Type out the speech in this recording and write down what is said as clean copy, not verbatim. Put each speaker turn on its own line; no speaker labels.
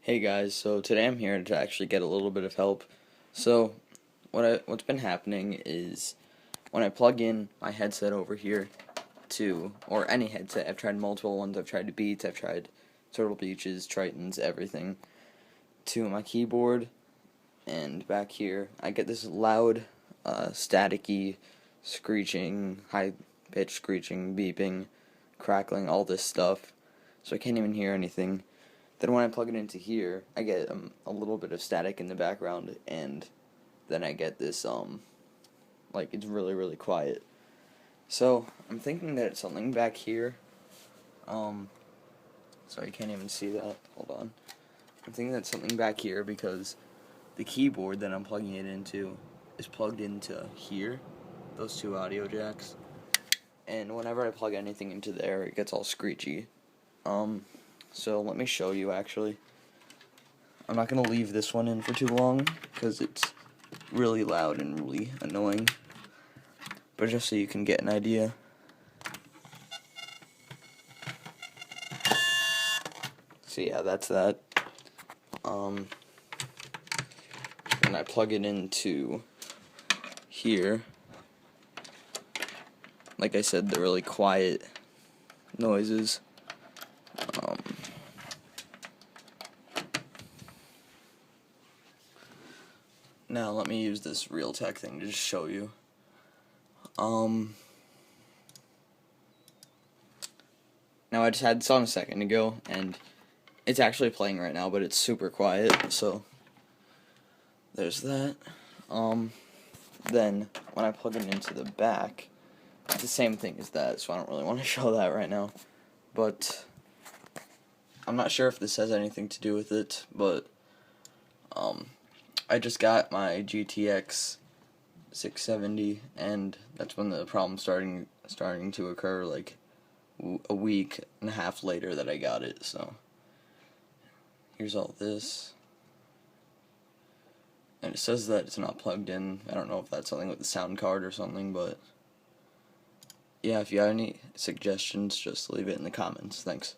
Hey guys, so today I'm here to actually get a little bit of help. So, what's been happening is when I plug in my headset over here or any headset, I've tried multiple ones, I've tried Beats, I've tried Turtle Beaches, Tritons, everything, to my keyboard, and back here, I get this loud, staticky, screeching, high-pitched screeching, beeping, crackling, all this stuff, so I can't even hear anything. Then when I plug it into here, I get a little bit of static in the background, and then I get this, like, it's really, really quiet. So, I'm thinking that it's something back here. Sorry, you can't even see that. Hold on. I'm thinking that's something back here because the keyboard that I'm plugging it into is plugged into here, those two audio jacks. And whenever I plug anything into there, it gets all screechy. So let me show you, actually. I'm not going to leave this one in for too long, because it's really loud and really annoying. But just so you can get an idea. So yeah, that's that. When I plug it into here, like I said, the really quiet noises. Now let me use this Realtek thing to just show you. Now I just had this on a second ago, and it's actually playing right now, but it's super quiet, so there's that. Then when I plug it into the back, it's the same thing as that, so I don't really want to show that right now. But I'm not sure if this has anything to do with it, but I just got my GTX 670, and that's when the problem's starting to occur, like a week and a half later that I got it. So here's all this, and it says that it's not plugged in. I don't know if that's something with the sound card or something, but yeah, if you have any suggestions, just leave it in the comments. Thanks.